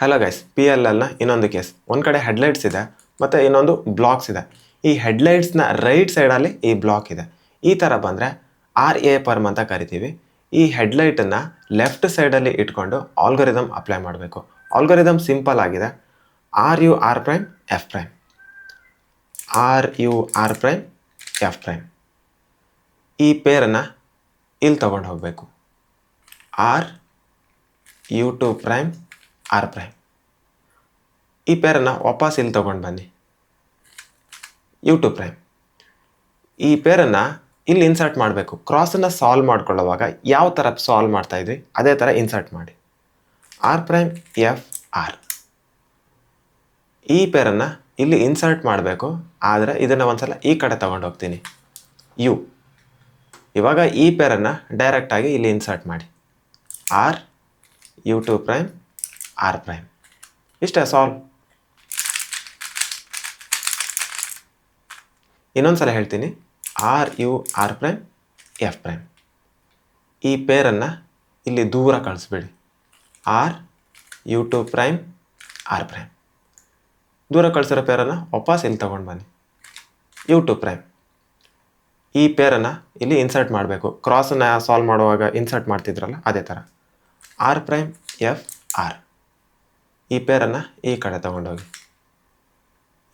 Hello guys, PLLನ ಇನ್ನೊಂದು case. ಒಂದು ಕಡೆ ಹೆಡ್ಲೈಟ್ಸ್ ಇದೆ ಮತ್ತು ಇನ್ನೊಂದು ಬ್ಲಾಕ್ಸ್ ಇದೆ. ಈ ಹೆಡ್ಲೈಟ್ಸ್ನ ರೈಟ್ ಸೈಡಲ್ಲಿ ಈ ಬ್ಲಾಕ್ ಇದೆ. ಈ ಥರ ಬಂದರೆ RA ಪರ್ಮ್ ಅಂತ ಕರಿತೀವಿ. ಈ ಹೆಡ್ಲೈಟನ್ನು ಲೆಫ್ಟ್ ಸೈಡಲ್ಲಿ ಇಟ್ಕೊಂಡು ಆಲ್ಗೊರಿದಮ್ ಅಪ್ಲೈ ಮಾಡಬೇಕು. ಆಲ್ಗೊರಿದಮ್ ಸಿಂಪಲ್ ಆಗಿದೆ. RUR', F', RUR', F'. ಈ ಪೇರನ್ನು ಇಲ್ಲಿ ತೊಗೊಂಡು ಹೋಗಬೇಕು. RU2', R'. ಈ ಪೇರನ್ನು ವಾಪಸ್ ಇಲ್ಲಿ ತೊಗೊಂಡು ಬನ್ನಿ. U2'. ಈ ಪೇರನ್ನು ಇಲ್ಲಿ ಇನ್ಸರ್ಟ್ ಮಾಡಬೇಕು. ಕ್ರಾಸನ್ನು ಸಾಲ್ವ್ ಮಾಡ್ಕೊಳ್ಳುವಾಗ ಯಾವ ಥರ ಸಾಲ್ವ್ ಮಾಡ್ತಾಯಿದ್ವಿ ಅದೇ ಥರ ಇನ್ಸರ್ಟ್ ಮಾಡಿ. R', F', R. ಈ ಪೇರನ್ನು ಇಲ್ಲಿ ಇನ್ಸರ್ಟ್ ಮಾಡಬೇಕು, ಆದರೆ ಇದನ್ನು ಒಂದ್ಸಲ ಈ ಕಡೆ ತೊಗೊಂಡು ಹೋಗ್ತೀನಿ. U. ಇವಾಗ ಈ ಪೇರನ್ನು ಡೈರೆಕ್ಟಾಗಿ ಇಲ್ಲಿ ಇನ್ಸರ್ಟ್ ಮಾಡಿ. RU2', R'. ಇಷ್ಟೇ ಸಾಲ್ವ್. ಇನ್ನೊಂದು ಸಲ ಹೇಳ್ತೀನಿ. RUR', F'. ಈ ಪೇರನ್ನು ಇಲ್ಲಿ ದೂರ ಕಳಿಸ್ಬೇಡಿ. RU2', R'. ದೂರ ಕಳಿಸಿರೋ ಪೇರನ್ನು ವಾಪಸ್ ಇಲ್ಲಿ ತೊಗೊಂಡು ಬನ್ನಿ. U2'. ಈ ಪೇರನ್ನು ಇಲ್ಲಿ ಇನ್ಸರ್ಟ್ ಮಾಡಬೇಕು. ಕ್ರಾಸನ್ನು ಸಾಲ್ವ್ ಮಾಡುವಾಗ ಇನ್ಸರ್ಟ್ ಮಾಡ್ತಿದ್ರಲ್ಲ ಅದೇ ಥರ. R', F', R. ಈ ಪೇರನ್ನು ಈ ಕಡೆ ತೊಗೊಂಡೋಗಿ.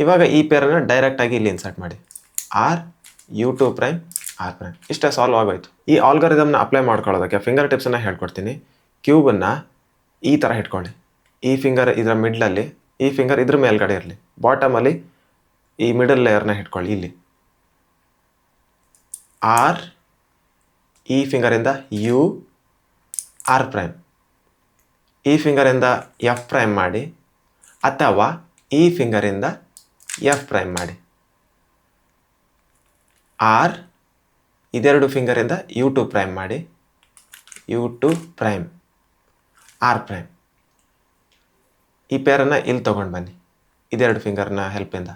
ಇವಾಗ ಈ ಪೇರನ್ನು ಡೈರೆಕ್ಟಾಗಿ ಇಲ್ಲಿ ಇನ್ಸರ್ಟ್ ಮಾಡಿ. RU2', R'. ಇಷ್ಟೇ ಸಾಲ್ವ್ ಆಗೋಯ್ತು. ಈ ಆಲ್ಗೊರಿದಮ್ನ ಅಪ್ಲೈ ಮಾಡ್ಕೊಳ್ಳೋದಕ್ಕೆ ಫಿಂಗರ್ ಟಿಪ್ಸನ್ನು ಹೇಳ್ಕೊಡ್ತೀನಿ. ಕ್ಯೂಬನ್ನು ಈ ಥರ ಇಟ್ಕೊಳ್ಳಿ. ಈ ಫಿಂಗರ್ ಇದರ ಮಿಡ್ಲಲ್ಲಿ, ಈ ಫಿಂಗರ್ ಇದ್ರ ಮೇಲ್ಗಡೆ ಇರಲಿ. ಬಾಟಮಲ್ಲಿ ಈ ಮಿಡಲ್ ಲೇಯರ್ನ ಇಟ್ಕೊಳ್ಳಿ. ಇಲ್ಲಿ R, ಈ ಫಿಂಗರಿಂದ U, R'. ಈ ಫಿಂಗರಿಂದ F' ಮಾಡಿ, ಅಥವಾ ಈ ಫಿಂಗರಿಂದ F' ಮಾಡಿ. R, ಇದೆರಡು ಫಿಂಗರಿಂದ U2' ಮಾಡಿ. U2', R'. ಈ ಪೇರನ್ನು ಇಲ್ಲಿ ತೊಗೊಂಡು ಬನ್ನಿ. ಇದೆರಡು ಫಿಂಗರ್ನ ಹೆಲ್ಪಿಂದ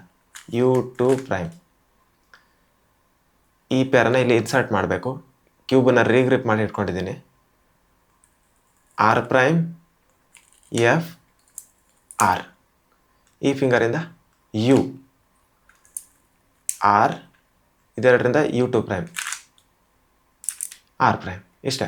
U2'. ಈ ಪೇರನ್ನು ಇಲ್ಲಿ ಇನ್ಸರ್ಟ್ ಮಾಡಬೇಕು. ಕ್ಯೂಬನ್ನು ರೀಗ್ರಿಪ್ ಮಾಡಿ ಇಟ್ಕೊಂಡಿದ್ದೀನಿ. R', F', R. ಈ ಫಿಂಗರಿಂದ U, R. ಇದೆರಡರಿಂದ U2', R'. ಇಷ್ಟೇ.